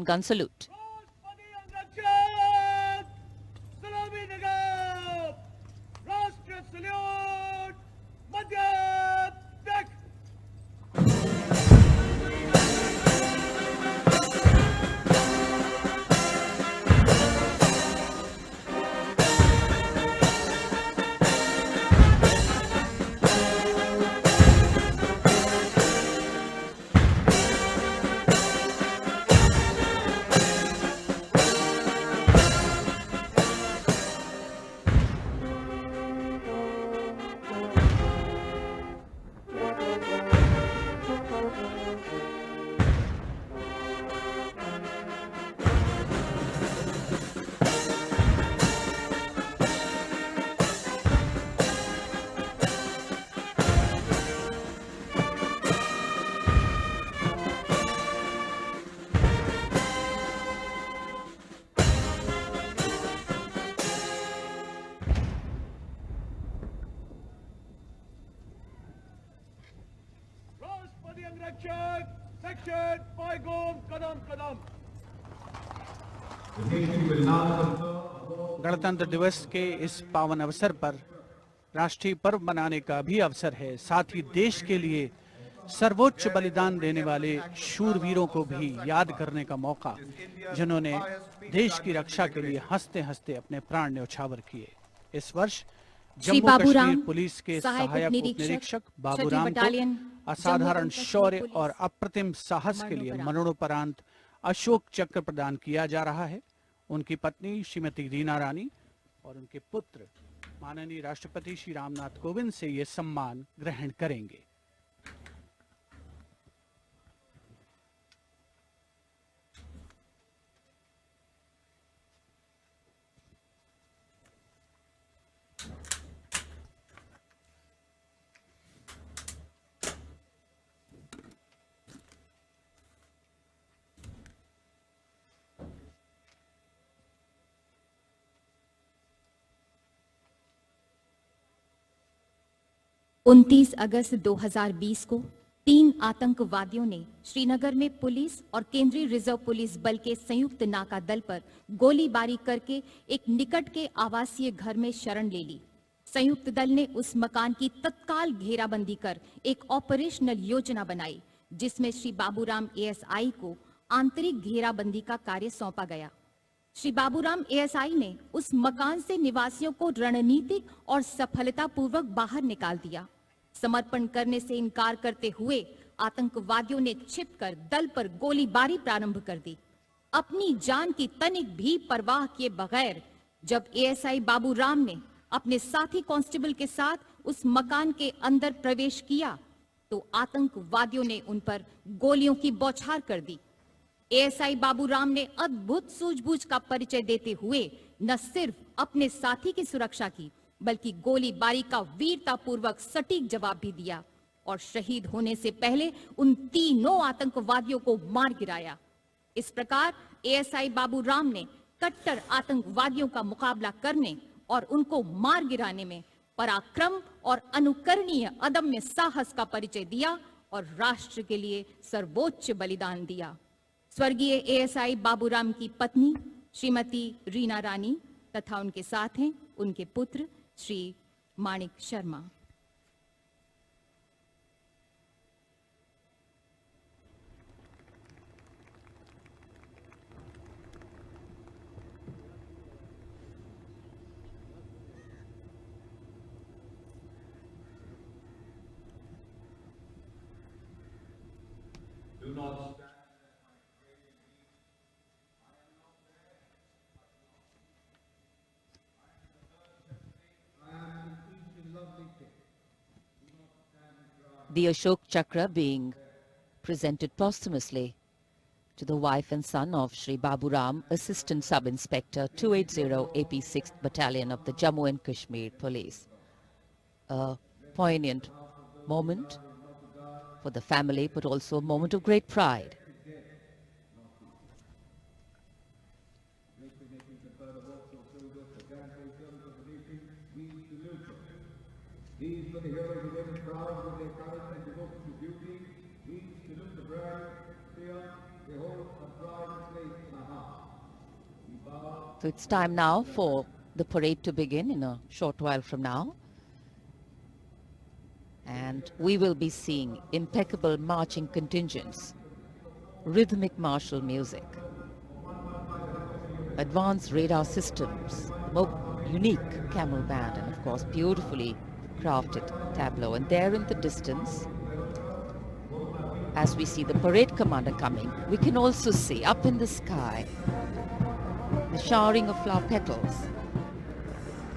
machine gun salute. Section Paigum Kadam Kadam. गणतंत्र दिवस के इस पावन अवसर पर राष्ट्रीय पर्व मनाने का भी अवसर है। साथ ही देश के लिए सर्वोच्च बलिदान देने वाले शूरवीरों को भी याद करने का मौका, जिन्होंने देश की रक्षा के लिए हंसते हंसते अपने प्राण न्यौछावर किए। इस वर्ष जम्मू कश्मीर पुलिस के सहायक उप निरीक्षक बाबूराम को असाधारण शौर्य और अप्रतिम साहस के लिए मरणोपरांत अशोक चक्र प्रदान किया जा रहा है। उनकी पत्नी श्रीमती रीना रानी और उनके पुत्र माननीय राष्ट्रपति श्री रामनाथ कोविंद से ये सम्मान ग्रहण करेंगे। उनतीस अगस्त 2020 को 3 आतंकवादियों ने श्रीनगर में पुलिस और केंद्रीय रिजर्व पुलिस बल के संयुक्त नाका दल पर गोलीबारी करके एक निकट के आवासीय घर में शरण ले ली। संयुक्त दल ने उस मकान की तत्काल घेराबंदी कर एक ऑपरेशनल योजना बनाई, जिसमें श्री बाबूराम एएसआई को आंतरिक घेराबंदी का कार्य सौंपा गया। श्री बाबूराम एएसआई ने उस मकान से निवासियों को रणनीतिक और सफलतापूर्वक बाहर निकाल दिया। समर्पण करने से इनकार करते हुए आतंकवादियों ने छिपकर दल पर गोलीबारी प्रारंभ कर दी। अपनी जान की तनिक भी परवाह किए बगैर जब एएसआई बाबूराम ने अपने साथी कांस्टेबल के साथ उस मकान के अंदर प्रवेश किया तो आतंकवादियों ने उन पर गोलियों की बौछार कर दी। एएसआई बाबूराम ने अद्भुत सूझबूझ का परिचय देते हुए न सिर्फ अपने साथी की सुरक्षा की, बल्कि गोलीबारी का वीरतापूर्वक सटीक जवाब भी दिया और शहीद होने से पहले उन तीनों आतंकवादियों को मार गिराया। इस प्रकार एएसआई बाबूराम ने कट्टर आतंकवादियों का मुकाबला करने और उनको मार गिराने में पराक्रम और अनुकरणीय अदम्य साहस का परिचय दिया और राष्ट्र के लिए सर्वोच्च बलिदान दिया। स्वर्गीय एएसआई बाबूराम की पत्नी श्रीमती रीना रानी तथा उनके साथ हैं उनके पुत्र श्री माणिक Sharma. Do not stand. The Ashok Chakra being presented posthumously to the wife and son of Shri Baburam, Assistant Sub-Inspector 280 AP 6th Battalion of the Jammu and Kashmir Police. A poignant moment for the family, but also a moment of great pride. These were the heroes who were proud with their courage and devotion to duty. We salute the brave, clear, So it's time now for the parade to begin in a short while from now. And we will be seeing impeccable marching contingents, rhythmic martial music, advanced radar systems, unique camel band, and of course beautifully crafted tableau. And there in the distance, as we see the parade commander coming, we can also see up in the sky the showering of flower petals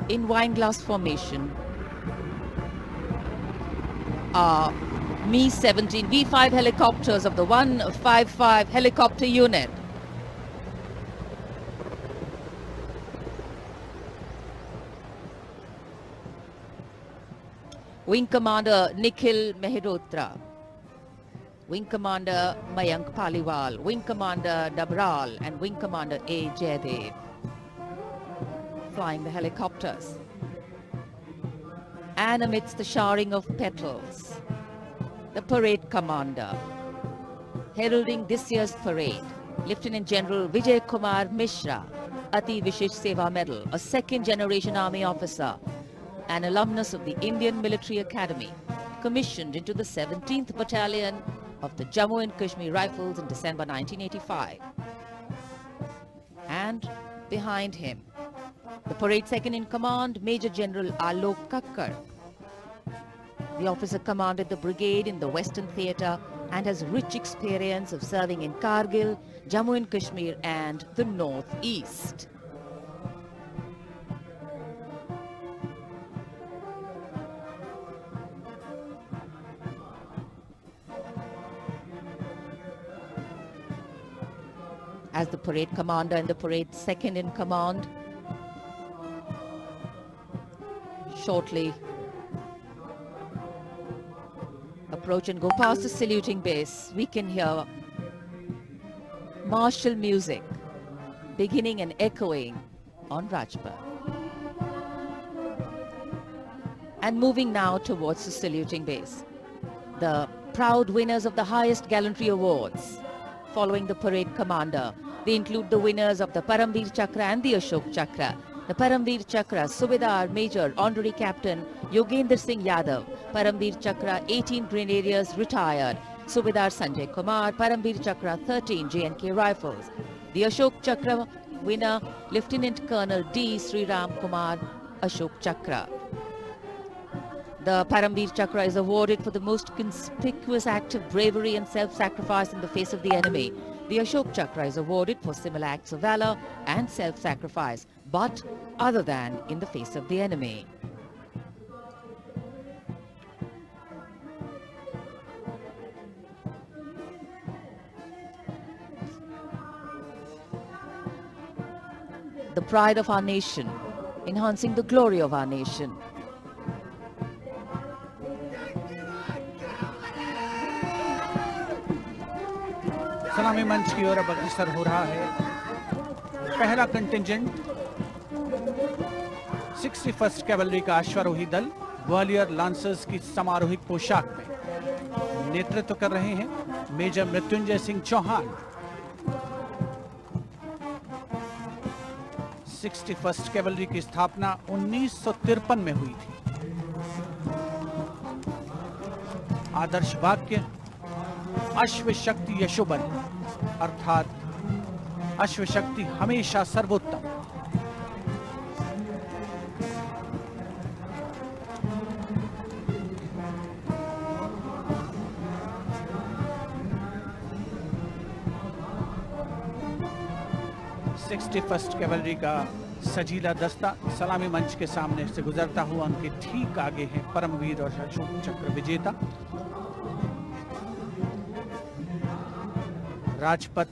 in wineglass formation are Mi-17 V5 helicopters of the 155 helicopter unit. Wing Commander Nikhil Mehrotra, Wing Commander Mayank Paliwal, Wing Commander Dabral, and Wing Commander A. Jaydev flying the helicopters. And amidst the showering of petals, the parade commander, heralding this year's parade, Lieutenant General Vijay Kumar Mishra, Ati Vishesh Seva Medal, a second-generation army officer, an alumnus of the Indian Military Academy, commissioned into the 17th Battalion of the Jammu and Kashmir Rifles in December 1985. And behind him, the parade second-in-command, Major General Alok Kakkar. The officer commanded the brigade in the Western Theatre and has rich experience of serving in Kargil, Jammu and Kashmir and the Northeast. As the parade commander and the parade second-in-command shortly approach and go past the saluting base, we can hear martial music beginning and echoing on Rajpath. And moving now towards the saluting base, the proud winners of the highest gallantry awards following the parade commander. They include the winners of the Paramveer Chakra and the Ashok Chakra. The Paramveer Chakra, Subedar Major Honorary Captain Yogendra Singh Yadav. Paramveer Chakra, 18 Grenadiers retired. Subedar Sanjay Kumar, Paramveer Chakra, 13 J&K Rifles. The Ashok Chakra winner, Lieutenant Colonel D. Sri Ram Kumar, Ashok Chakra. The Paramveer Chakra is awarded for the most conspicuous act of bravery and self-sacrifice in the face of the enemy. The Ashok Chakra is awarded for similar acts of valor and self-sacrifice, but other than in the face of the enemy. The pride of our nation, enhancing the glory of our nation. सलामी मंच की ओर अब अग्रसर हो रहा है पहला contingent 61st cavalry का अश्वारोही दल ग्वालियर लांसर्स की समारोहिक पोशाक में नेतृत्व कर रहे हैं major Mrityunjay Singh Chauhan. 61st cavalry की स्थापना 1953 में हुई थी। आदर्श वाक्य अश्व शक्ति यशोबल, अर्थात अश्व शक्ति हमेशा सर्वोत्तम। फर्स्ट कैवलरी का सजीला दस्ता सलामी मंच के सामने से गुजरता हुआ उनके ठीक आगे है परमवीर और अशोक चक्र विजेता राजपथ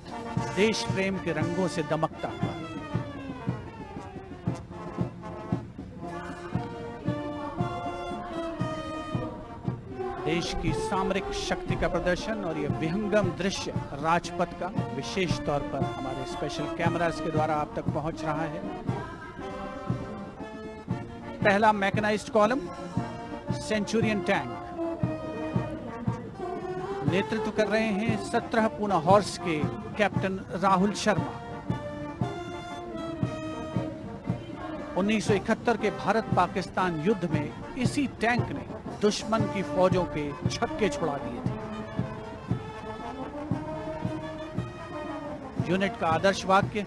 देश प्रेम के रंगों से दमकता हुआ। देश की सामरिक शक्ति का प्रदर्शन और यह विहंगम दृश्य राजपथ का विशेष तौर पर हमारे स्पेशल कैमरास के द्वारा आप तक पहुंच रहा है। पहला मैकेनाइज्ड कॉलम सेंचुरियन टैंक नेतृत्व कर रहे हैं 17 पूना हॉर्स के कैप्टन राहुल शर्मा। 1971 के भारत पाकिस्तान युद्ध में इसी टैंक ने दुश्मन की फौजों के छक्के छुड़ा दिए थे। यूनिट का आदर्श वाक्य,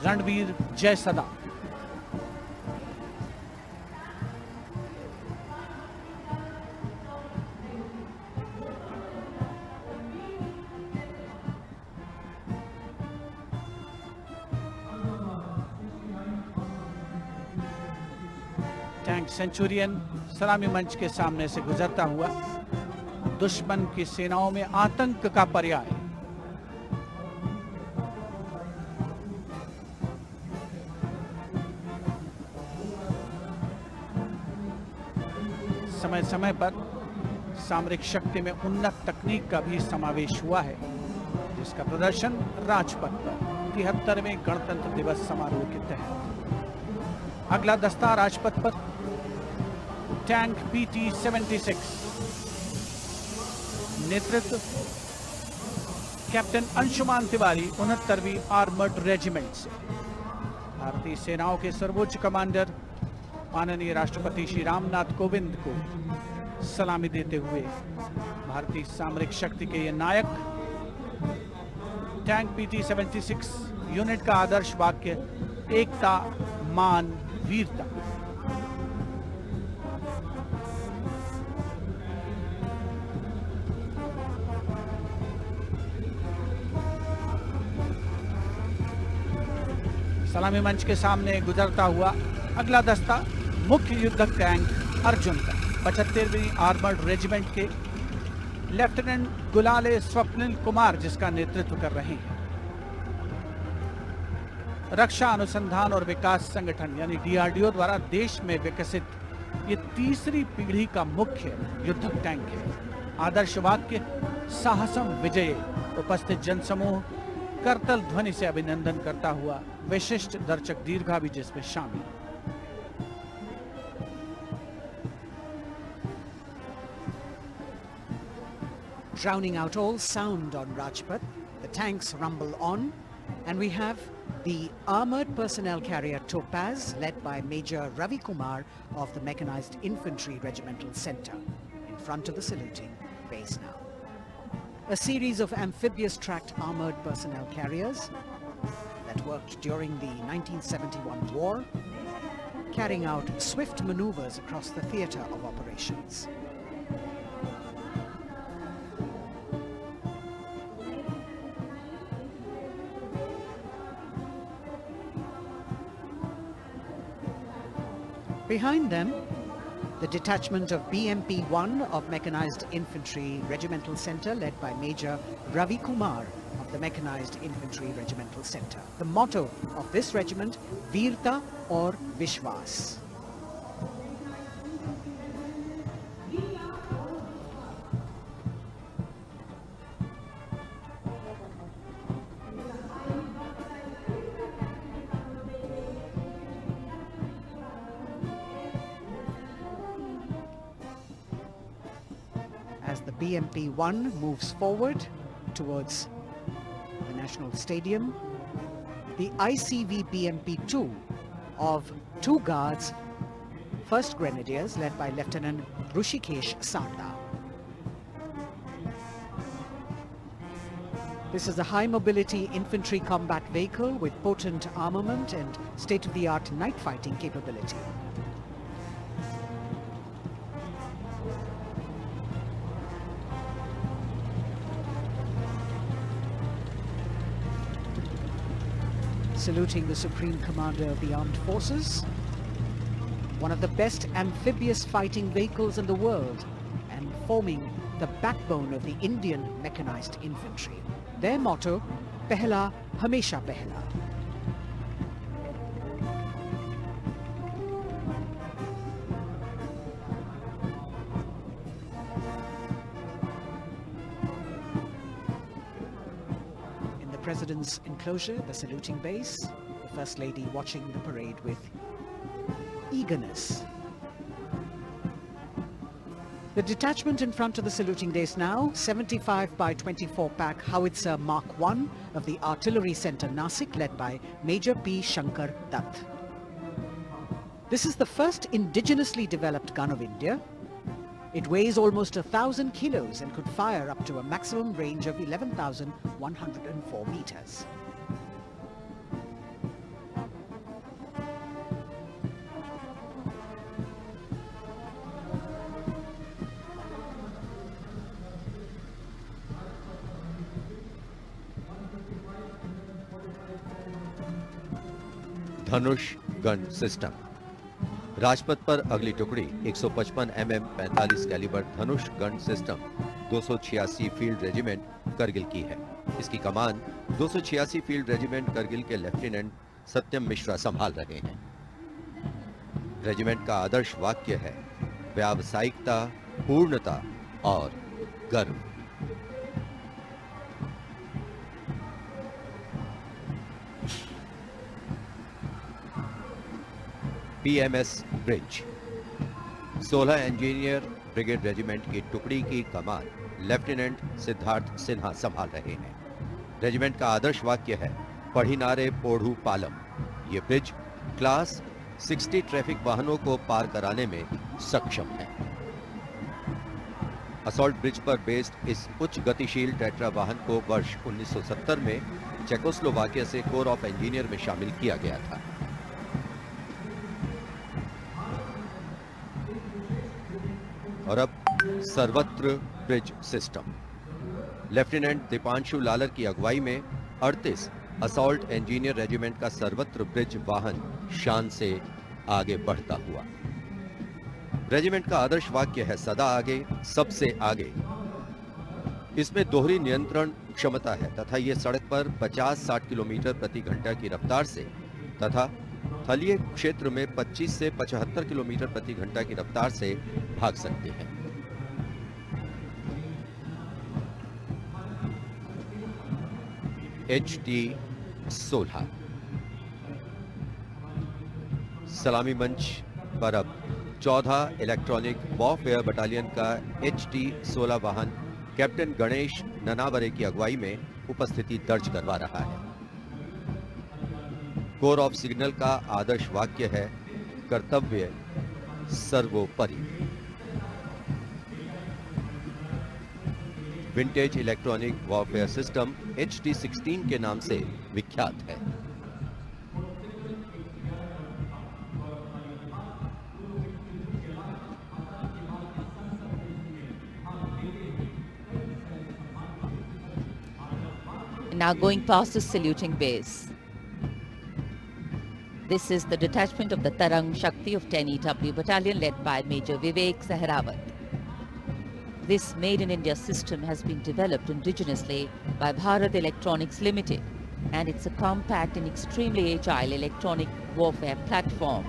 रणवीर जय सदा। टैंक सेंचुरियन सलामी मंच के सामने से गुजरता हुआ दुश्मन की सेनाओं में आतंक का पर्याय। समय समय पर सामरिक शक्ति में उन्नत तकनीक का भी समावेश हुआ है, जिसका प्रदर्शन राजपथ पर 73वें गणतंत्र दिवस समारोह के तहत। अगला दस्ता राजपथ पर टैंक PT-76, नेतृत्व कैप्टन अंशुमान तिवारी 69वीं आर्मर्ड रेजिमेंट से। भारतीय सेनाओं के सर्वोच्च कमांडर माननीय राष्ट्रपति श्री रामनाथ कोविंद को सलामी देते हुए भारतीय सामरिक शक्ति के ये नायक। टैंक PT-76 यूनिट का आदर्श वाक्य, एकता, मान, वीरता। सलामी मंच के सामने गुजरता हुआ अगला दस्ता मुख्य युद्धक टैंक अर्जुन का 75वीं आर्मर्ड रेजिमेंट के लेफ्टिनेंट गुलाले स्वप्निल कुमार जिसका नेतृत्व कर रहे हैं। रक्षा अनुसंधान और विकास संगठन यानी DRDO द्वारा देश में विकसित ये तीसरी पीढ़ी का मुख्य युद्धक टैंक है। आदर्श वाक्य, साहसम विजय। उपस्थित जनसमूह करतल ध्वनि से अभिनंदन करता हुआ विशिष्ट दर्शक दीर्घा भी जिसमें शामिल। Drowning out all sound on Rajpath, the tanks rumble on, and we have the armored personnel carrier Topaz, led by Major Ravi Kumar of the Mechanized Infantry Regimental Center, in front of the saluting base now. A series of amphibious tracked armored personnel carriers that worked during the 1971 war, carrying out swift maneuvers across the theater of operations. Behind them, the detachment of BMP-1 of Mechanized Infantry Regimental Center, led by Major Ravi Kumar of the Mechanized Infantry Regimental Center. The motto of this regiment, Veerta or Vishwas. As the BMP-1 moves forward towards the National Stadium, the ICV BMP-2 of 2 Guards, 1st Grenadiers, led by Lieutenant Rushikesh Sarda. This is a high-mobility infantry combat vehicle with potent armament and state-of-the-art night fighting capability. Saluting the Supreme Commander of the Armed Forces, one of the best amphibious fighting vehicles in the world and forming the backbone of the Indian Mechanized Infantry. Their motto, Pehla Hamesha Pehla. President's enclosure, the saluting base, the First Lady watching the parade with eagerness. The detachment in front of the saluting dais now, 75 by 24 pack howitzer Mark I of the Artillery Center Nasik, led by Major P. Shankar Dutt. This is the first indigenously developed gun of India. It weighs almost 1,000 kilos and could fire up to a maximum range of 11,104 meters. Dhanush gun system. Rajpath पर अगली टुकड़ी 155 mm 45 calibre Dhanush gun system 286 field regiment Kargil की है। इसकी कमान 286 field regiment Kargil के lieutenant सत्यम मिश्रा संभाल रहे हैं। रेजिमेंट का आदर्श वाक्य है व्यावसायिकता, पूर्णता और गर्व। PMS bridge. 16 engineer brigade regiment की टुकड़ी की कमान लेफ्टिनेंट सिद्धार्थ सिन्हा संभाल रहे हैं। रेजिमेंट का आदर्श वाक्य है पढ़िनारे पोढ़ू पालम। ये ब्रिज क्लास 60 ट्रैफिक वाहनों को पार कराने में सक्षम है। असॉल्ट ब्रिज पर बेस्ड इस उच्च गतिशील टेट्रा वाहन को वर्ष 1970 में चेकोस्लोवाकिया से कोर ऑफ इंजीनियर में शामिल किया गया था। और अब सर्वत्र bridge system. Lieutenant Deepanshu Lalor की अगुवाई में 38 असॉल्ट इंजीनियर रेजिमेंट का सर्वत्र ब्रिज वाहन शान से आगे बढ़ता हुआ। रेजिमेंट का आदर्श वाक्य है सदा आगे, सबसे आगे। इसमें दोहरी नियंत्रण क्षमता है तथा ये सड़क पर 50-60 किलोमीटर प्रति घंटा की रफ्तार से तथा थलीय क्षेत्र में 25 से 75 किलोमीटर प्रति घंटा की रफ्तार से भाग सकते हैं। HT-16 सलामी मंच पर अब 14 इलेक्ट्रॉनिक वॉरफेयर बटालियन का HT-16 वाहन कैप्टन गणेश ननावरे की अगुवाई में उपस्थिति दर्ज करवा रहा है। कोर ऑफ सिग्नल का आदर्श वाक्य है कर्तव्य सर्वोपरि। Vintage electronic warfare system HT-16 के नाम से विख्यात है। Now going past the saluting base. This is the detachment of the Tarang Shakti of 10 EW Battalion led by Major Vivek Sehrawat. This Made in India system has been developed indigenously by Bharat Electronics Limited, and it's a compact and extremely agile electronic warfare platform.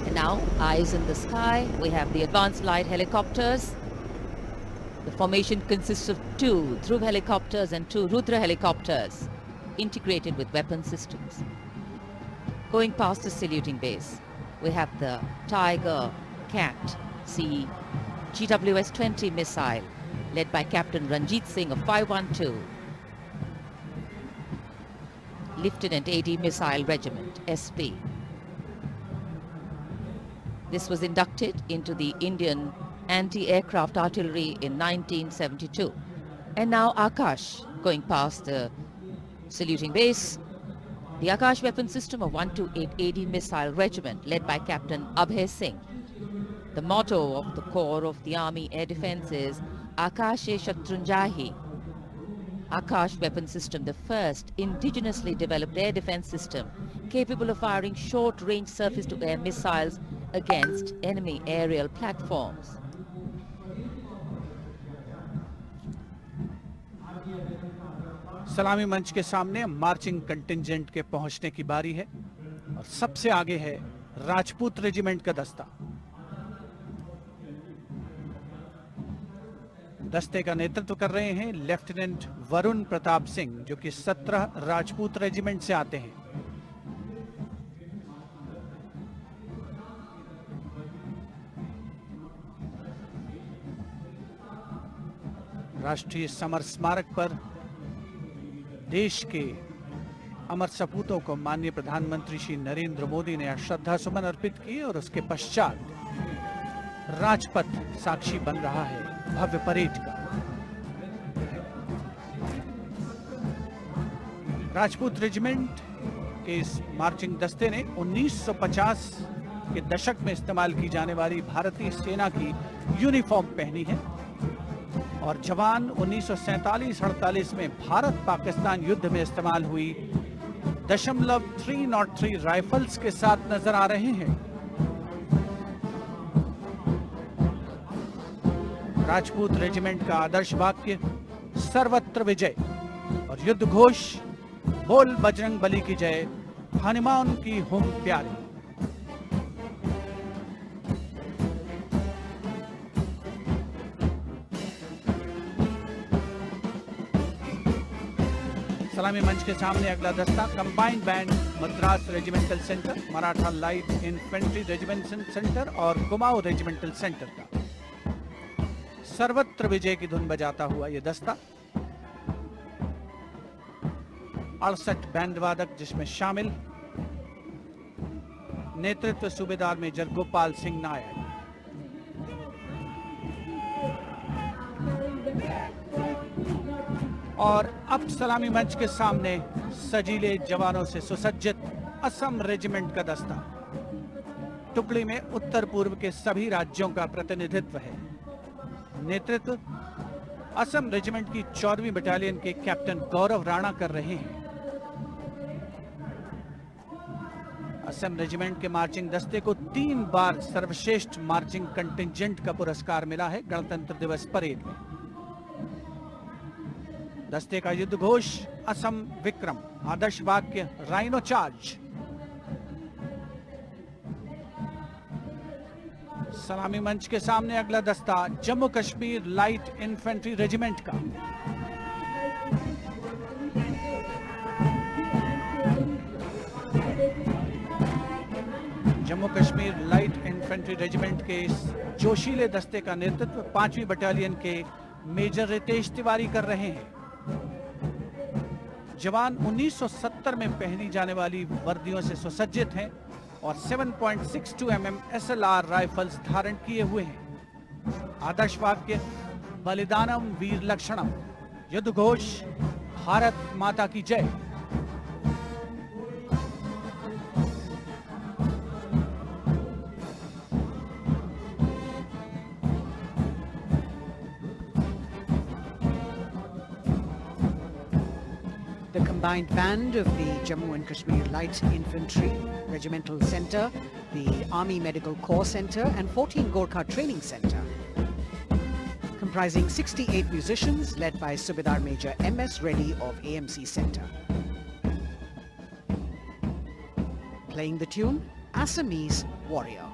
And now, eyes in the sky, we have the advanced light helicopters. The formation consists of 2 Dhruv helicopters and 2 Rudra helicopters, integrated with weapon systems. Going past the saluting base, we have the Tiger Cat C GWS-20 missile, led by Captain Ranjit Singh of 512, Lieutenant AD Missile Regiment, SP. This was inducted into the Indian anti-aircraft artillery in 1972. And now Akash, going past the saluting base, the Akash weapon system of 128 AD Missile Regiment, led by Captain Abhay Singh. The motto of the Corps of the Army Air Defence is Akashe Shatrunjahi. Akash weapon system, the first indigenously developed air defence system capable of firing short-range surface-to-air missiles against enemy aerial platforms. सलामी मंच के सामने marching contingent के पहुंचने की बारी है और सबसे आगे है राजपूत रेजिमेंट का दस्ता। दस्ते का नेतृत्व कर रहे हैं लेफ्टिनेंट वरुण प्रताप सिंह, जो कि 17 राजपूत रेजिमेंट से आते हैं। राष्ट्रीय समर स्मारक पर देश के अमर सपूतों को माननीय प्रधानमंत्री श्री नरेंद्र मोदी ने श्रद्धा सुमन अर्पित किए और उसके पश्चात राजपथ साक्षी बन रहा है भव्य परेड का। राजपूत रेजिमेंट के इस मार्चिंग दस्ते ने 1950 के दशक में इस्तेमाल की जाने वाली भारतीय सेना की यूनिफॉर्म पहनी है और जवान 1947-48 में भारत पाकिस्तान युद्ध में इस्तेमाल हुई .303 राइफल्स के साथ नजर आ रहे हैं। राजपूत रेजिमेंट का आदर्श वाक्य सर्वत्र विजय और युद्ध घोष बोल बजरंग बली की जय, हनुमान की हुम प्यारी। सलामी मंच के सामने अगला दस्ता combined band Madras regimental centre, Maratha light infantry regimental centre और कुमाऊं रेजिमेंटल सेंटर का सर्वत्र विजय की धुन बजाता हुआ यह दस्ता 68 बैंड वादक जिसमें शामिल नेतृत्व सूबेदार मेजर गोपाल सिंह नायक। और अब सलामी मंच के सामने सजीले जवानों से सुसज्जित असम रेजिमेंट का दस्ता। टुकड़ी में उत्तर पूर्व के सभी राज्यों का प्रतिनिधित्व है। नेतृत्व असम रेजिमेंट की 14वीं बटालियन के कैप्टन गौरव राणा कर रहे हैं। असम रेजिमेंट के मार्चिंग दस्ते को 3 बार सर्वश्रेष्ठ मार्चिंग कंटिंजेंट का पुरस्कार मिला है गणतंत्र दिवस परेड में। दस्ते का युद्ध घोष असम विक्रम, आदर्श वाक्य राइनो चार्ज। सलामी मंच के सामने अगला दस्ता Jammu Kashmir light infantry regiment का। Jammu Kashmir light infantry regiment के इस जोशीले दस्ते का नेतृत्व 5वीं बटालियन के मेजर रितेश तिवारी कर रहे हैं। जवान 1970 में पहनी जाने वाली वर्दियों से सुसज्जित हैं और 7.62 mm SLR राइफल्स धारण किए हुए हैं। आदर्श वाक्य बलिदानम वीर लक्षणम, युद्ध घोष भारत माता की जय। The combined band of the Jammu and Kashmir Light Infantry Regimental Center, the Army Medical Corps Center and 14 Gorkha Training Center, comprising 68 musicians led by Subedar Major M.S. Reddy of AMC Center. Playing the tune Assamese Warrior.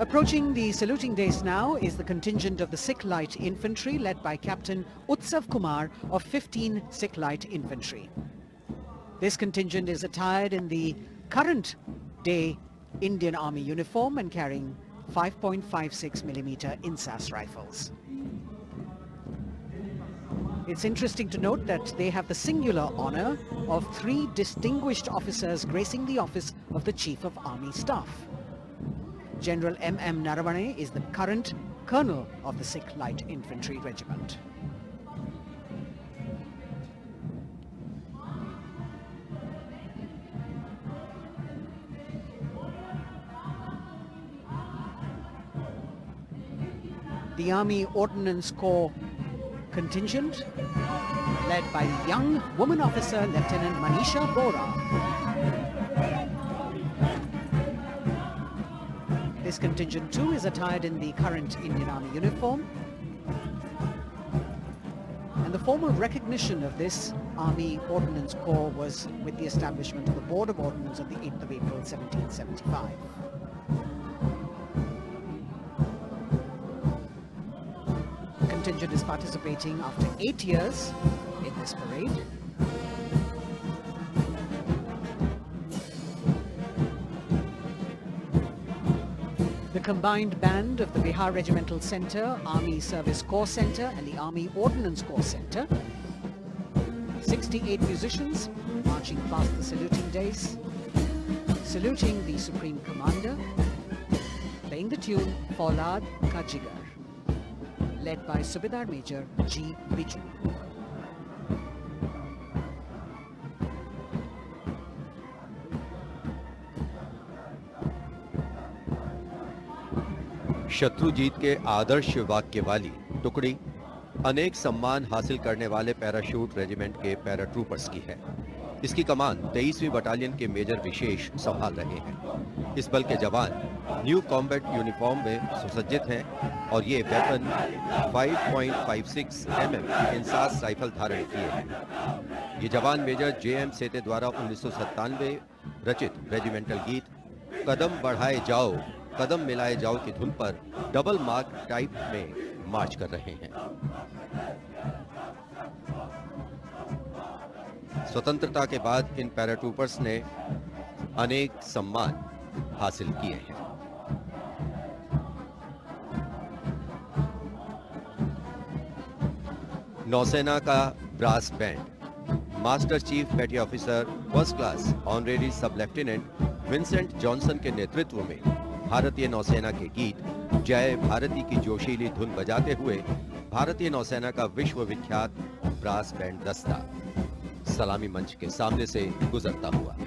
Approaching the saluting days now is the contingent of the Sikh Light Infantry led by Captain Utsav Kumar of 15 Sikh Light Infantry. This contingent is attired in the current day Indian Army uniform and carrying 5.56mm INSAS rifles. It's interesting to note that they have the singular honor of 3 distinguished officers gracing the office of the Chief of Army Staff. General M.M. Naravane is the current colonel of the Sikh Light Infantry Regiment. The Army Ordinance Corps contingent, led by the young woman officer Lieutenant Manisha Bora. This contingent too is attired in the current Indian Army uniform, and the formal recognition of this Army Ordnance Corps was with the establishment of the Board of Ordnance on the 8th of April 1775. Contingent is participating after 8 years in this parade. The combined band of the Bihar Regimental Centre, Army Service Corps Centre and the Army Ordnance Corps Centre. 68 musicians marching past the saluting dais, saluting the Supreme Commander, playing the tune Aulad Ka Jigar, led by Subedar Major G. Biju. Shatrujeet के आदर्श वाक्य वाली टुकड़ी अनेक सम्मान हासिल करने वाले parachute regiment के पैराट्रूपर्स की है। इसकी कमान 23वीं बटालियन के मेजर विशेष संभाल रहे हैं। इस बल के जवान न्यू कॉम्बैट यूनिफॉर्म में सुसज्जित हैं और ये वेपन 5.56 mm इंसास राइफल धारण किए हैं। ये जवान मेजर जे.एम. सेते द्वारा 1997 रचित रेजिमेंटल गीत कदम बढ़ाए जाओ कदम मिलाए जाओ की धुन पर डबल मार्क टाइप में मार्च कर रहे हैं। स्वतंत्रता के बाद इन पैराट्रूपर्स ने अनेक सम्मान हासिल किए हैं। नौसेना का ब्रास बैंड मास्टर चीफ पेटी ऑफिसर फर्स्ट क्लास ऑनरेरी सब लेफ्टिनेंट विंसेंट जॉनसन के नेतृत्व में भारतीय नौसेना के गीत जय भारती की जोशीली धुन बजाते हुए भारतीय नौसेना का विश्व विख्यात ब्रास बैंड दस्ता सलामी मंच के सामने से गुजरता हुआ।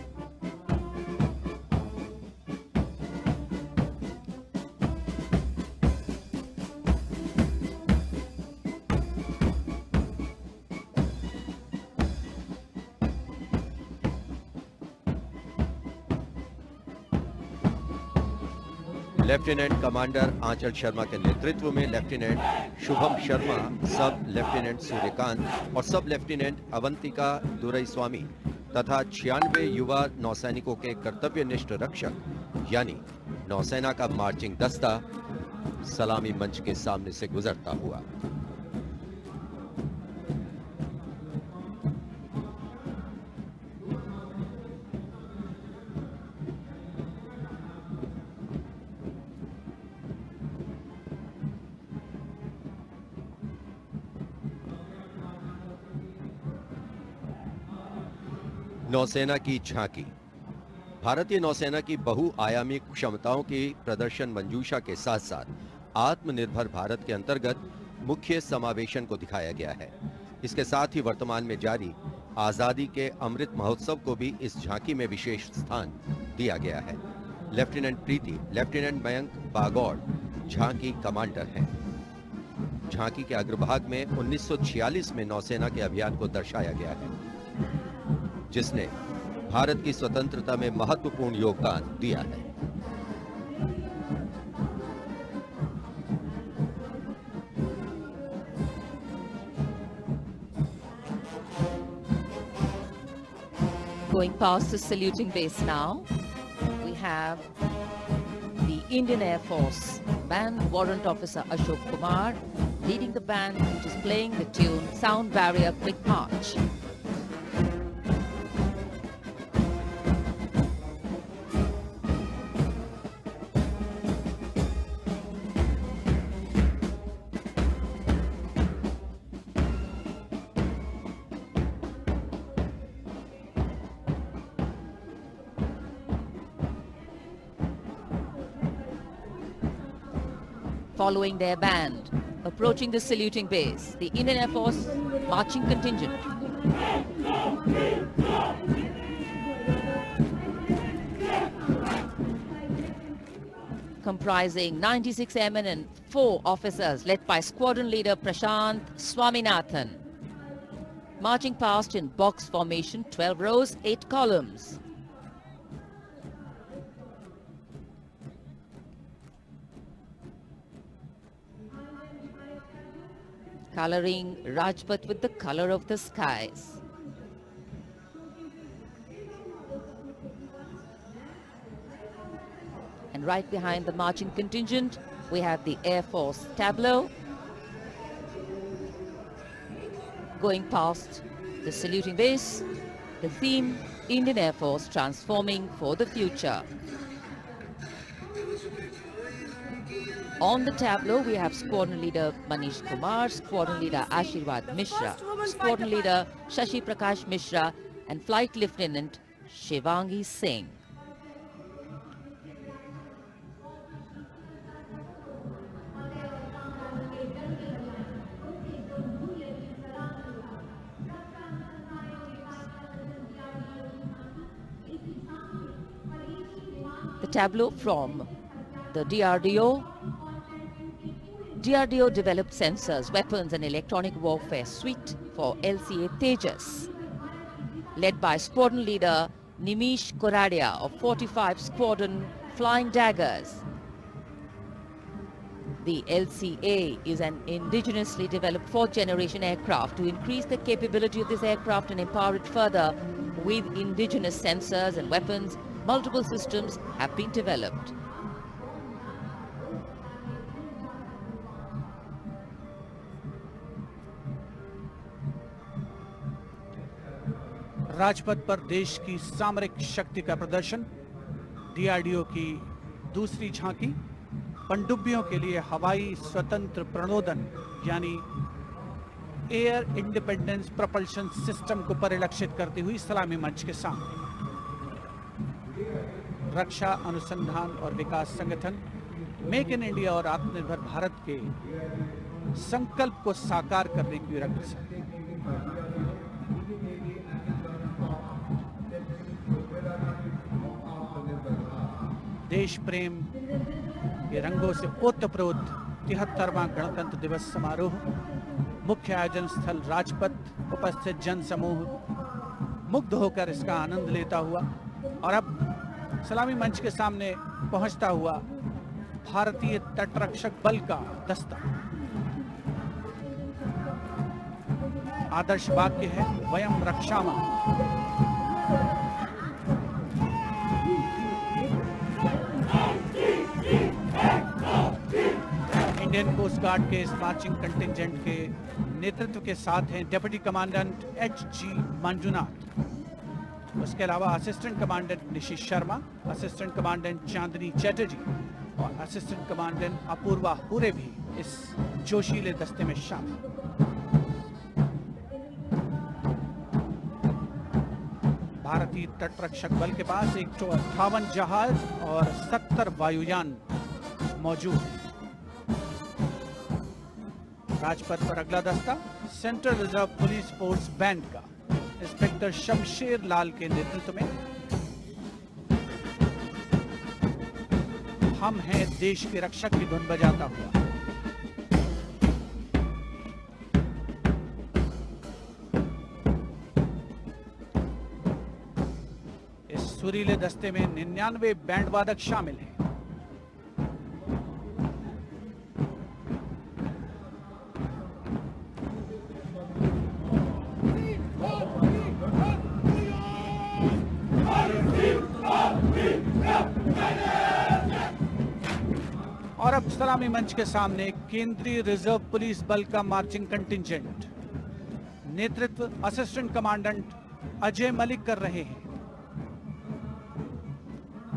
लेफ्टिनेंट कमांडर आंचल शर्मा के नेतृत्व में लेफ्टिनेंट शुभम शर्मा, सब लेफ्टिनेंट सूर्यकांत और सब लेफ्टिनेंट अवंतिका दुरईस्वामी तथा 96 युवा नौसैनिकों के कर्तव्यनिष्ठ रक्षक यानी नौसेना का मार्चिंग दस्ता सलामी मंच के सामने से गुजरता हुआ। नौसेना की झांकी भारतीय नौसेना की बहुआयामी क्षमताओं की प्रदर्शन मंजूषा के साथ साथ आत्मनिर्भर भारत के अंतर्गत मुख्य समावेशन को दिखाया गया है। इसके साथ ही वर्तमान में जारी आजादी के अमृत महोत्सव को भी इस झांकी में विशेष स्थान दिया गया है। लेफ्टिनेंट प्रीति, लेफ्टिनेंट मयंक बागौड़ झांकी कमांडर हैं। झांकी के अग्रभाग में 1946 में नौसेना के अभियान को दर्शाया गया है जिसने भारत की स्वतंत्रता में महत्वपूर्ण योगदान दिया है। Going past the saluting base now, we have the Indian Air Force Band Warrant Officer Ashok Kumar leading the band, which is playing the tune Sound Barrier Quick March. Following their band, approaching the saluting base, the Indian Air Force marching contingent. Comprising 96 airmen and 4 officers led by squadron leader Prashant Swaminathan. Marching past in box formation, 12 rows, 8 columns. Coloring Rajpath with the color of the skies. right behind the marching contingent, we have the Air Force tableau. Going past the saluting base, the theme, Indian Air Force transforming for the future. On the tableau, we have Squadron Leader Manish Kumar, Squadron Leader Ashirwad Mishra, Squadron Leader Shashi Prakash Mishra, and Flight Lieutenant Shivangi Singh. The tableau from the DRDO. DRDO developed sensors, weapons and electronic warfare suite for LCA Tejas. Led by Squadron Leader Nimish Koradia of 45 Squadron Flying Daggers. The LCA is an indigenously developed fourth-generation aircraft. To increase the capability of this aircraft and empower it further with indigenous sensors and weapons, multiple systems have been developed. Rajpath पर देश की सामरिक शक्ति का प्रदर्शन, DRDO की दूसरी झांकी, पनडुब्बियों के लिए हवाई स्वतंत्र प्रणोदन यानी एयर इंडिपेंडेंस प्रोपल्शन सिस्टम को परिलक्षित करती हुई सलामी मंच के सामने। रक्षा अनुसंधान और विकास संगठन मेक इन इंडिया और आत्मनिर्भर भारत के संकल्प को साकार करने की रक्षा। देश प्रेम के रंगों से ओतप्रोत 73वां गणतंत्र दिवस समारोह, मुख्य आयोजन स्थल राजपथ, उपस्थित जन समूह मुग्ध होकर इसका आनंद लेता हुआ और अब सलामी मंच के सामने पहुंचता हुआ भारतीय तटरक्षक बल का दस्ता। आदर्श वाक्य है वयम रक्षामः। इंडियन कोस्ट गार्ड के इस मार्चिंग कंटिंजेंट के नेतृत्व के साथ हैं डिप्टी कमांडेंट एच.जी. मंजुनाथ। उसके अलावा assistant commandant Nishish Sharma, assistant commandant Chandni Chatterjee और असिस्टेंट कमांडेंट अपूर्वा हुरे भी इस जोशीले दस्ते में शामिल। भारतीय तटरक्षक बल के पास 158 जहाज और 70 वायुयान मौजूद हैं। राजपथ पर अगला दस्ता central reserve police force band का इंस्पेक्टर शमशेर लाल के नेतृत्व में। हम हैं देश के रक्षक की धुन बजाता हुआ। इस सुरीले दस्ते में 99 बैंड वादक शामिल हैं। और अब सलामी मंच के सामने केंद्रीय रिजर्व पुलिस बल का मार्चिंग कंटिंजेंट, नेतृत्व असिस्टेंट कमांडेंट अजय मलिक कर रहे हैं।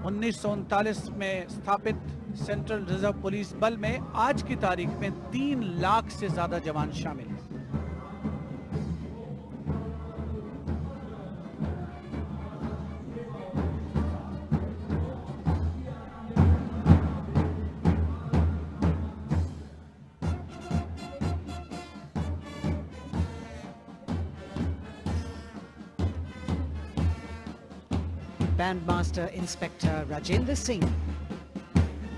1939 में स्थापित सेंट्रल रिजर्व पुलिस बल में आज की तारीख में 3 लाख से ज्यादा जवान शामिल हैं। Bandmaster Inspector Rajendra Singh,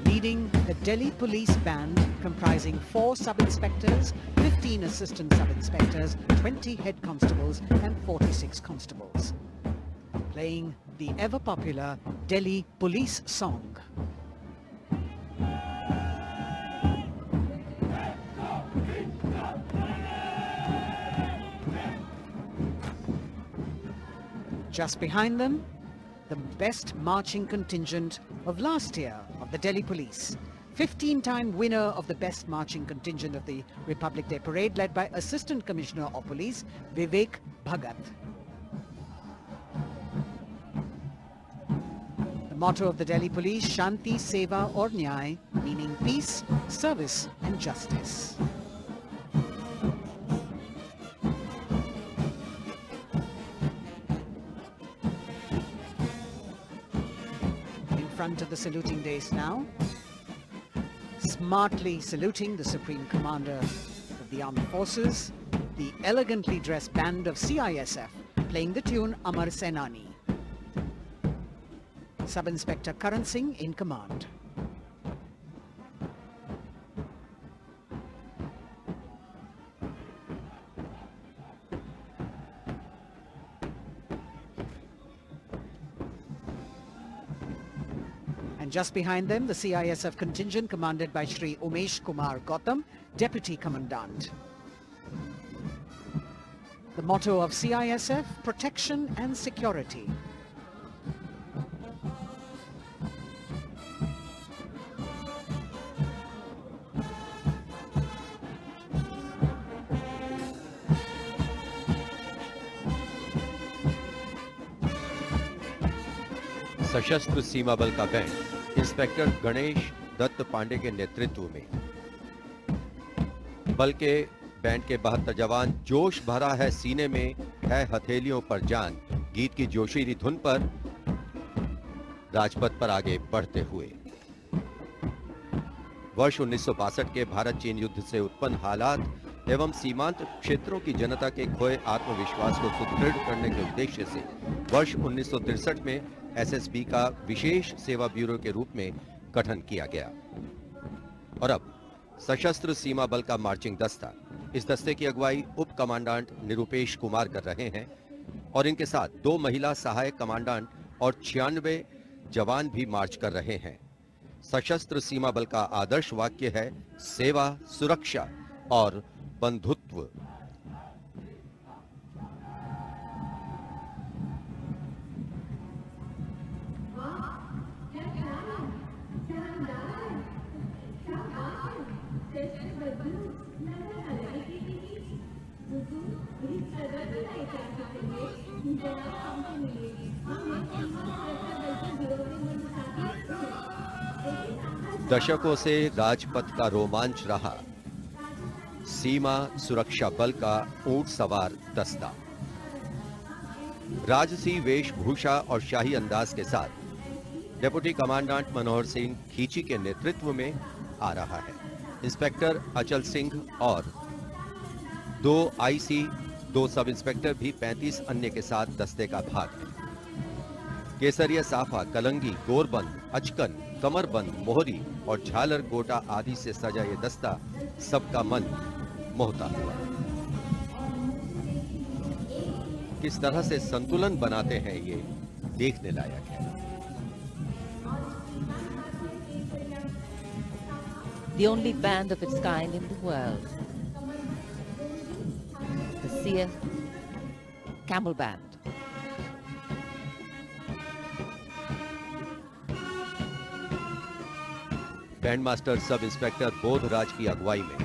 leading the Delhi Police Band comprising 4 sub-inspectors, 15 assistant sub-inspectors, 20 head constables and 46 constables, playing the ever-popular Delhi police song. Just behind them, the best marching contingent of last year of the Delhi Police. 15-time winner of the Best Marching Contingent of the Republic Day Parade, led by Assistant Commissioner of Police Vivek Bhagat. The motto of the Delhi Police, Shanti, Seva aur Nyay, meaning peace, service and justice. In front of the saluting dais now, smartly saluting the Supreme Commander of the Armed Forces, the elegantly dressed band of CISF playing the tune Amar Senani. Sub-Inspector Karan Singh in command. And just behind them, the CISF contingent commanded by Shri Umesh Kumar Gautam, Deputy Commandant. The motto of CISF, protection and security. सशस्त्र सीमा बल का band inspector Ganesh Dutt Pandey के नेतृत्व में। बल के band के 72 जवान जोश भरा है सीने में है हथेलियों पर जान गीत की जोशीली धुन पर राजपथ पर आगे बढ़ते हुए। वर्ष 1962 के भारत चीन युद्ध से उत्पन्न हालात एवं सीमांत क्षेत्रों की जनता के खोए आत्मविश्वास को सुदृढ़ करने के उद्देश्य से वर्ष 1963 में एसएसबी का विशेष सेवा ब्यूरो के रूप में गठन किया गया और अब सशस्त्र सीमा बल का मार्चिंग दस्ता, इस दस्ते की अगुवाई उप कमांडेंट निरुपेश कुमार कर रहे हैं और इनके साथ 2 महिला सहायक कमांडेंट और 96 जवान भी मार्च कर रहे हैं। सशस्त्र सीमा बल का आदर्श वाक्य है सेवा, सुरक्षा और बंधुत्व। दशकों से राजपथ का रोमांच रहा सीमा सुरक्षा बल का ऊंट सवार दस्ता राजसी वेशभूषा और शाही अंदाज के साथ डिप्टी कमांडेंट मनोहर सिंह खींची के नेतृत्व में आ रहा है। इंस्पेक्टर अचल सिंह और 2 आईसी, 2 सब इंस्पेक्टर भी 35 अन्य के साथ दस्ते का भाग है। केसरिया साफा, कलंगी, गोरबंद, अचकन, कमरबंद, मोहरी और झालर गोटा आदि से सजा ये दस्ता सबका मन मोहता हुआ। किस तरह से संतुलन बनाते हैं ये देखने लायक है। The only band of its kind in the world, the CF Camel Band. Band master sub inspector Bodhraj की अगुवाई में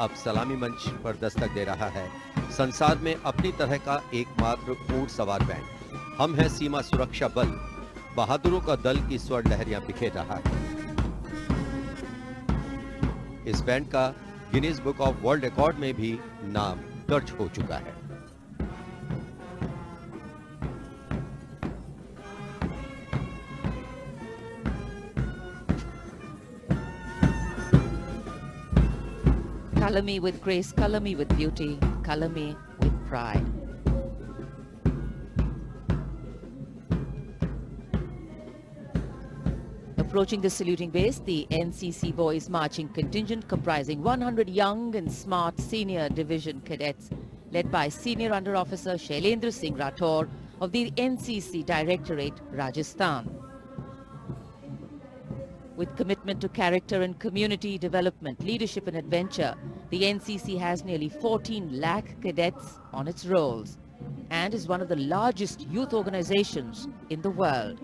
अब सलामी मंच पर दस्तक दे रहा है संसार में अपनी तरह का एकमात्र ऊंट सवार बैंड। हम हैं सीमा सुरक्षा बल, बहादुरों का दल की स्वर लहरियां बिखेर रहा है। इस बैंड का Guinness book of world record में भी नाम दर्ज हो चुका है। Color me with grace, color me with beauty, color me with pride. Approaching the saluting base, the NCC Boys Marching Contingent comprising 100 young and smart senior division cadets led by Senior Under Officer Shailendra Singh Rathore of the NCC Directorate, Rajasthan. With commitment to character and community development, leadership and adventure, the NCC has nearly 14 lakh cadets on its rolls and is one of the largest youth organizations in the world.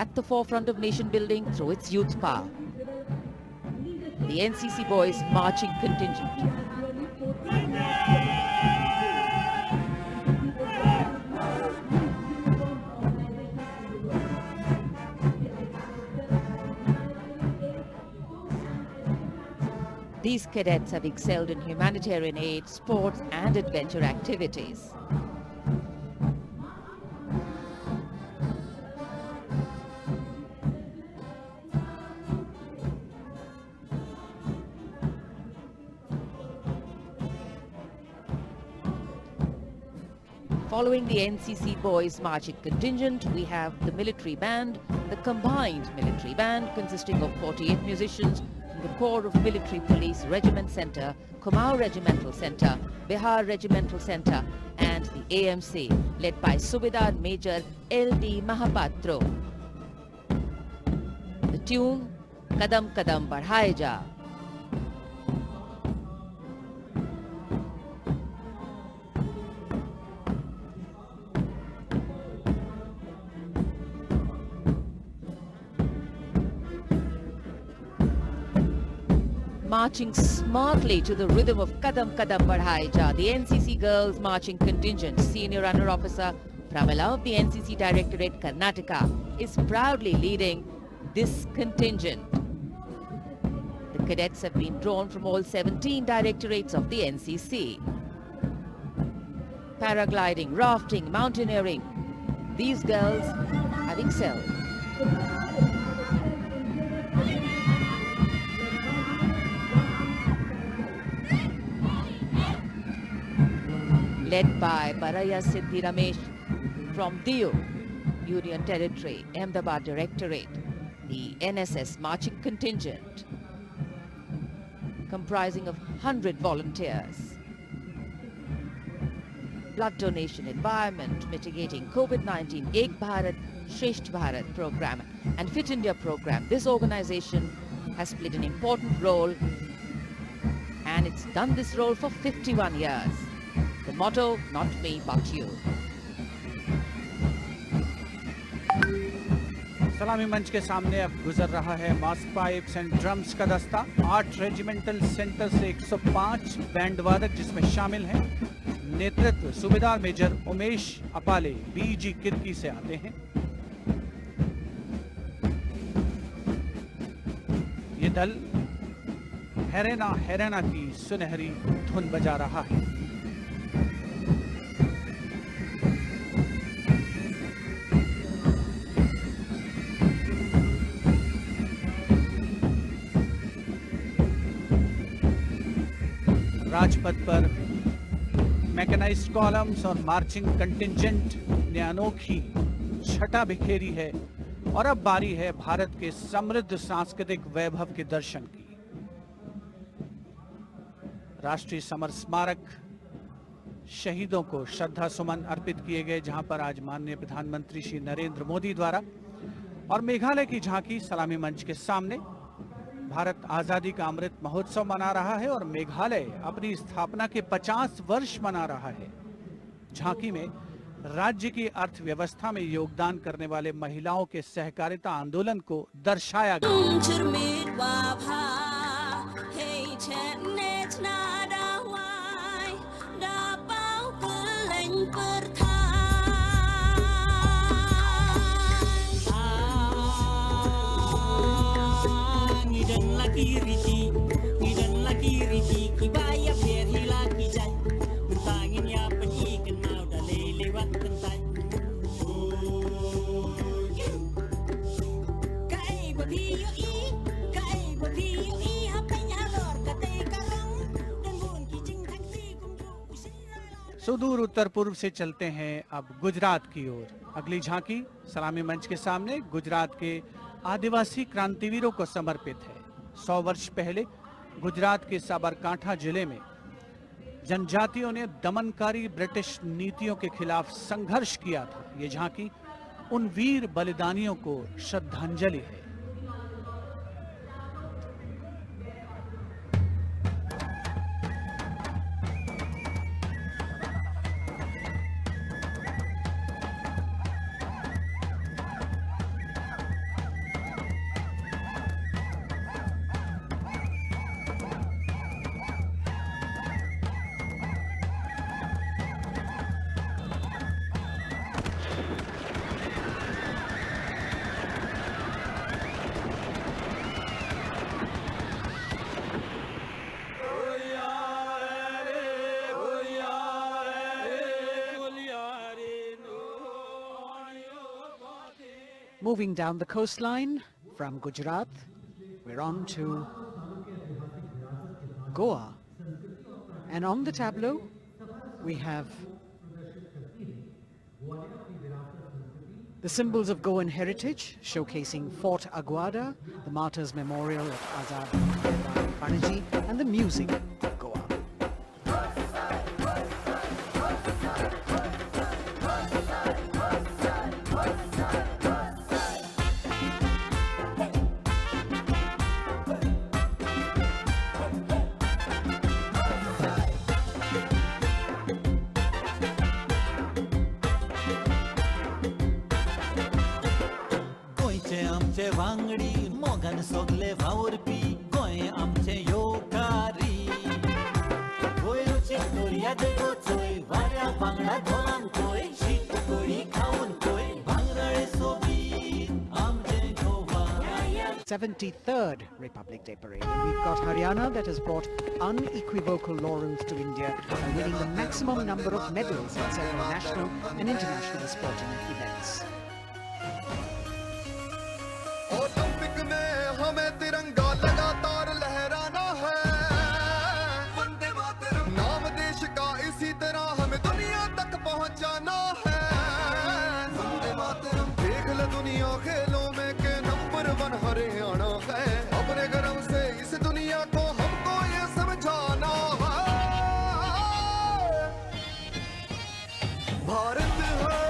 at the forefront of nation building through its youth power. The NCC Boys Marching Contingent. These cadets have excelled in humanitarian aid, sports and adventure activities. Following the NCC Boys Marching Contingent, we have the military band, the combined military band consisting of 48 musicians from the Corps of Military Police Regiment Centre, Kumaon Regimental Centre, Bihar Regimental Centre and the AMC led by Subedar Major L.D. Mahapatro. The tune, Kadam Kadam Badhaye Ja. Marching smartly to the rhythm of Kadam Kadam Badhaye Ja, the NCC Girls Marching Contingent Senior Under Officer Pramila of the NCC Directorate Karnataka is proudly leading this contingent. The cadets have been drawn from all 17 directorates of the NCC. Paragliding, rafting, mountaineering, these girls have excelled. Led by Baraya Siddhi Ramesh from Diu, Union Territory, Ahmedabad Directorate, the NSS Marching Contingent, comprising of 100 volunteers. Blood donation, environment, mitigating COVID-19, Ek Bharat, Shresht Bharat program and Fit India program. This organization has played an important role and it's done this role for 51 years. The motto, not me but you. सलामी मंच के सामने अब गुजर रहा है mask pipes and drums का दस्ता। 8 रेजिमेंटल सेंटर से 105 बैंड वादक जिसमें शामिल हैं। नेतृत्व सूबेदार मेजर उमेश अपाले बीजी किरकी से आते हैं। ये दल हैरेना हैरेना की सुनहरी धुन बजा रहा है। राजपथ पर मैकेनाइज्ड कॉलम्स और मार्चिंग कंटिंजेंट ने अनोखी छटा बिखेरी है और अब बारी है भारत के समृद्ध सांस्कृतिक वैभव के दर्शन की। राष्ट्रीय समर स्मारक शहीदों को श्रद्धा सुमन अर्पित किए गए, जहां पर आज माननीय प्रधानमंत्री श्री नरेंद्र मोदी द्वारा और मेघालय की झांकी सलामी मंच के सामने। भारत आजादी का अमृत महोत्सव मना रहा है और मेघालय अपनी स्थापना के 50 वर्ष मना रहा है। झांकी में राज्य की अर्थव्यवस्था में योगदान करने वाले महिलाओं के सहकारिता आंदोलन को दर्शाया गया। सुदूर उत्तर पूर्व से चलते हैं अब गुजरात की ओर। अगली झांकी सलामी मंच के सामने गुजरात के आदिवासी क्रांतिवीरों को समर्पित है। 100 वर्ष पहले गुजरात के साबरकांठा जिले में जनजातियों ने दमनकारी ब्रिटिश नीतियों के खिलाफ संघर्ष किया था। ये झांकी उन वीर बलिदानियों को श्रद्धांजलि है। moving down the coastline from Gujarat, we're on to Goa. And on the tableau, we have the symbols of Goan heritage, showcasing Fort Aguada, the Martyrs Memorial at Azadi Ka Amritt Mahotsav, and the music of Goa. आमचे वांगडी मोगन सोगले वावरपी गोंय आमचे योकारी गोंयची दोर्याद गोचोय वाऱ्या वांगडा धोलांकोय शीत कोळी खाऊन कोय भांगराळे सोबीत आमचे Goa. 73rd Republic Day Parade. And we've got Haryana that has brought unequivocal laurels to India by winning the maximum number of medals in several national and international sporting events. Olympic में हमें तिरंगा लगातार लहराना है, वंदे मातरम नाम देश का इसी तरह हमें दुनिया तक पहुंचाना है, वंदे मातरम देख ले दुनिया खेलों में के नंबर 1 हरियाणा है, अपने गर्व से इस दुनिया को हमको ये समझाना है, भारत है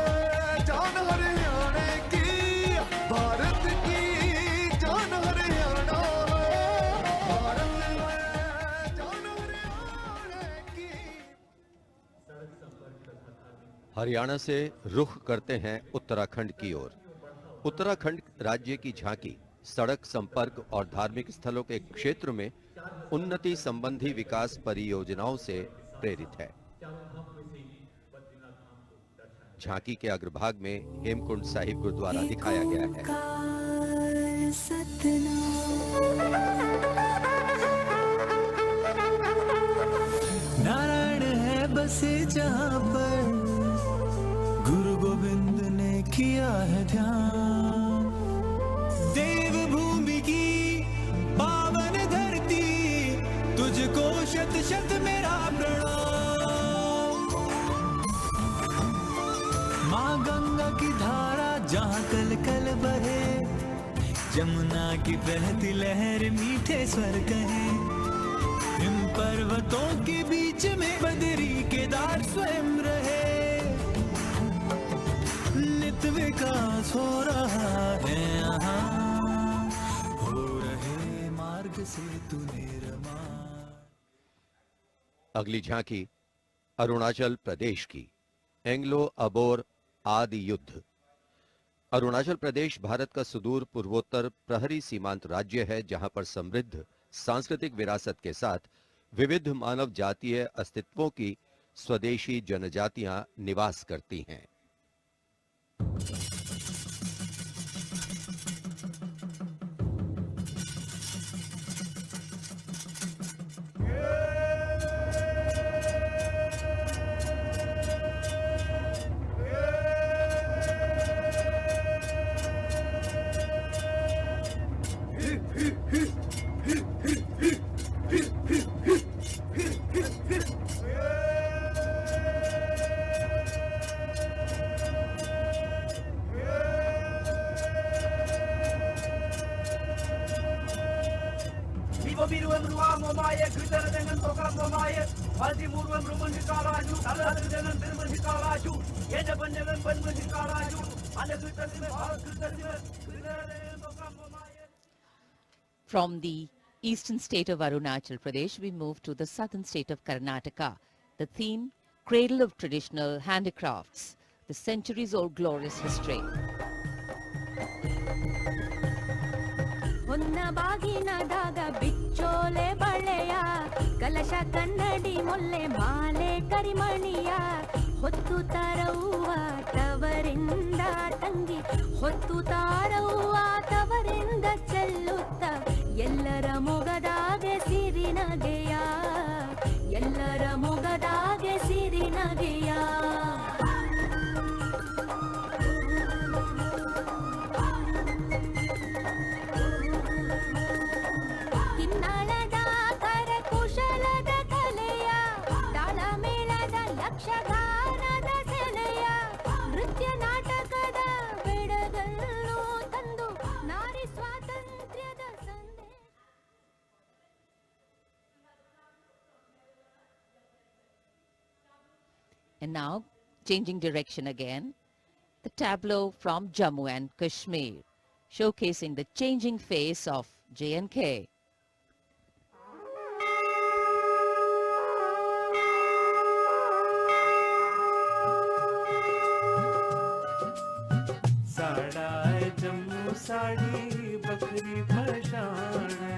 जान हरियाणा की, भारत की जान हरियाणा है, भारत है जान हरियाणा की. हरियाणा से रुख करते हैं उत्तराखंड की ओर। उत्तराखंड राज्य की झांकी सड़क संपर्क और धार्मिक स्थलों के क्षेत्र में उन्नति संबंधी विकास परियोजनाओं से प्रेरित है। झांकी के अग्रभाग में हेमकुंड साहिब गुरुद्वारा दिखाया गया है। नारायण है बसे जहाँ पर गुरु गोविंद ने किया है ध्यान, देव भूमि की पावन धरती तुझको शत शत मेरा प्रणाम। माँ गंगा की धारा जहाँ कल कल बहे, जमुना की बहती लहर मीठे स्वर कहे, हिम पर्वतों के बीच में बदरी केदार स्वयं रहे, नित विकास हो रहा है यहाँ, हो रहे मार्ग से तू निर्मा। अगली झांकी अरुणाचल प्रदेश की एंग्लो अबोर आदि युद्ध। अरुणाचल प्रदेश भारत का सुदूर पूर्वोत्तर प्रहरी सीमांत राज्य है, जहां पर समृद्ध सांस्कृतिक विरासत के साथ विविध मानव जातीय अस्तित्वों की स्वदेशी जनजातियां निवास करती हैं। From the eastern state of Arunachal Pradesh, we move to the southern state of Karnataka. The theme, Cradle of Traditional Handicrafts, the centuries-old glorious history. ಹೊನ್ನಬಾಗಿನದಾಗ ಬಿಚ್ಚೋಲೆ ಬಳೆಯ ಕಲಶ ಕನ್ನಡಿ ಮೊಲ್ಲೆ ಮಾಲೆ ಕರಿಮಣಿಯ ಹೊತ್ತು ತಾರವ್ವ ತವರಿಂದ ತಂಗಿ ಹೊತ್ತು ತಾರವ್ವ ತವರಿಂದ ಚೆಲ್ಲುತ್ತ ಎಲ್ಲರ ಮೊಗದಾಗೆ ಸಿರಿನಗೆಯ ಎಲ್ಲರ ಮೊಗದಾಗೆ ಸಿರಿನಗೆಯ ಇನ್ನಾಳದ ಕರಕುಶಲದ ಕಲೆಯ ತಾಳಮೇಳದ ಲಕ್ಷಗಾನದ ಸೆಲೆಯ ನೃತ್ಯ ನಾಟಕದ ಬೆಡಗಲ್ಲೂ ತಂದು ನಾರಿ ಸ್ವಾತಂತ್ರ್ಯದ ಸಂದೇಶ. And now, changing direction again, the tableau from Jammu and Kashmir, showcasing the changing face of J&K. साड़ा है जम्मू साड़ी बकरी पशान है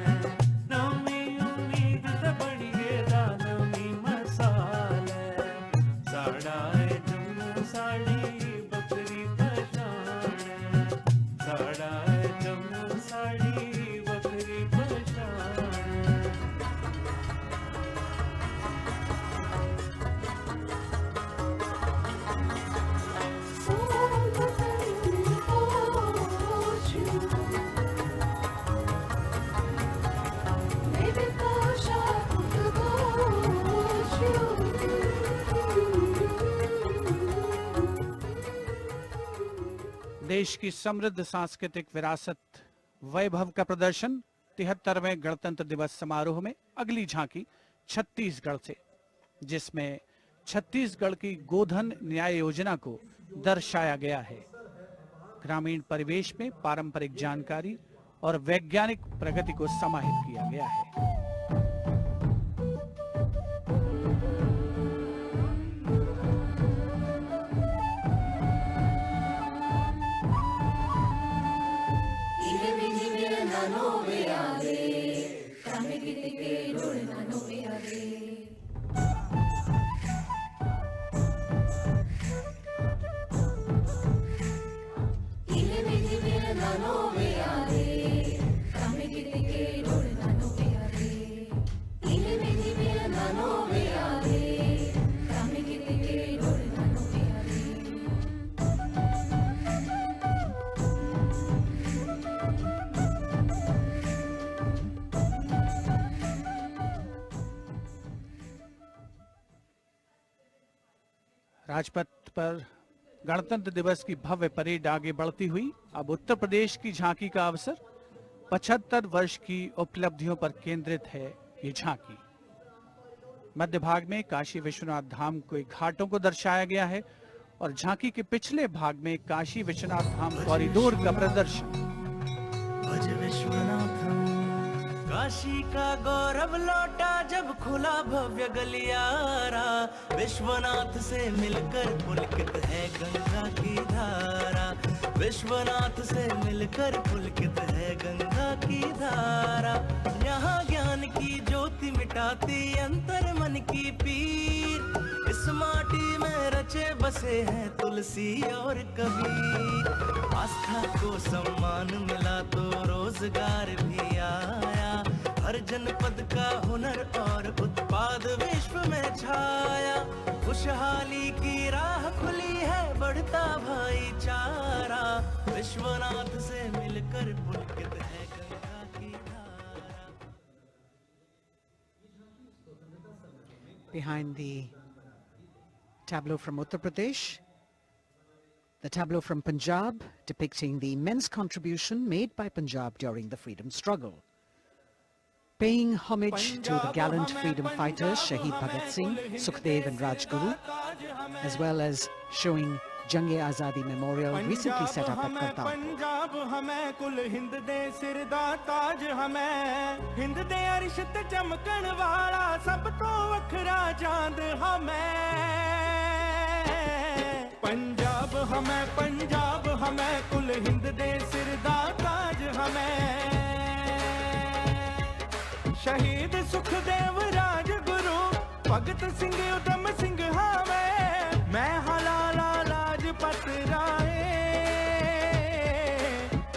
नवी उम्मीद ते बनी गेदा नवी मसाल है साड़ा है जम्मू साड़ी बकरी पशान है साड़ा है जम्मू साड़ी बकरी पशान है देश की समृद्ध सांस्कृतिक विरासत वैभव का प्रदर्शन 73वें गणतंत्र दिवस समारोह में अगली झांकी छत्तीसगढ़ से, जिसमें छत्तीसगढ़ की गोधन न्याय योजना को दर्शाया गया है। ग्रामीण परिवेश में पारंपरिक जानकारी और वैज्ञानिक प्रगति को समाहित किया गया है। राजपथ पर गणतंत्र दिवस की भव्य परेड आगे बढ़ती हुई अब उत्तर प्रदेश की झांकी का अवसर। 75 वर्ष की उपलब्धियों पर केंद्रित है ये झांकी। मध्य भाग में काशी विश्वनाथ धाम के घाटों को दर्शाया गया है और झांकी के पिछले भाग में काशी विश्वनाथ धाम कॉरिडोर का प्रदर्शन। भज विश्वनाथम काशी का गौरव लौटा जब खुला भव्य गलियारा विश्वनाथ से मिलकर पुलकित है गंगा की धारा विश्वनाथ से मिलकर पुलकित है गंगा की धारा यहाँ ज्ञान की ज्योति मिटाती अंतर मन की पीर इस माटी में रचे बसे हैं तुलसी और कबीर आस्था को सम्मान मिला तो रोजगार भी आया हर जनपद का हुनर और उत्पाद विश्व में छाया खुशहाली की राह खुली है बढ़ता भाईचारा विश्वनाथ से मिलकर पुलकित है गंगा की धारा। Behind the tableau from Uttar Pradesh, the tableau from Punjab depicting the immense contribution made by Punjab during the freedom struggle. Paying homage to the gallant freedom fighters Shahid Bhagat Singh, Sukhdev and Rajguru, as well as showing Jange Azadi Memorial recently set up at Kartarpur. Punjab हमें कुल हिंद दे सिर दा ताज हमें हिंद दे अरिशत चमकण वाला सब तो वखरा चांद हमें पंजाब हमें कुल हिंद दे सिर दा ताज हमें शहीद सुखदेव राजगुरु भगत सिंह उधम सिंह हमें मैं हलाला लाजपत राय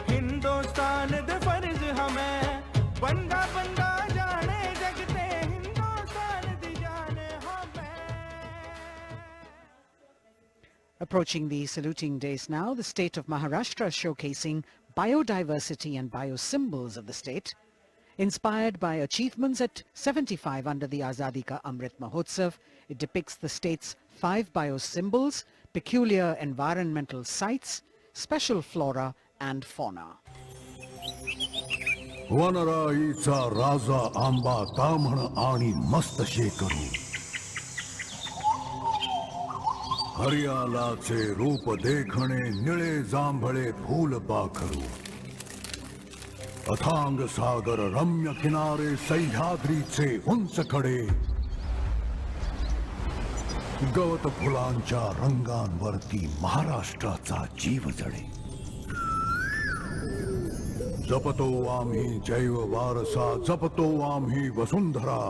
हिंदुस्तान दे फर्ज हमें बंदा बंदा जाने जगते हिंदुस्तान दी जाने हमें। Approaching the saluting days now, the state of Maharashtra showcasing biodiversity and biosymbols of the state, Inspired by achievements at 75 under the Azadi Ka Amritt Mahotsav, it depicts the state's 5 biosymbols, peculiar environmental sites, special flora and fauna. वनराईचा राजा आंबा ताम्हण आणि मस्त शेकरू हरियालाचे रूप देखणे निळे जांभळे फूल पाखरू अथांग सागर रम्य किनारे सह्याद्रीचे उंच कडे गवत फुलांच्या रंगांवरती महाराष्ट्राचा जीव जडे जपतो आम्ही जैव वारसा जपतो आम्ही वसुंधरा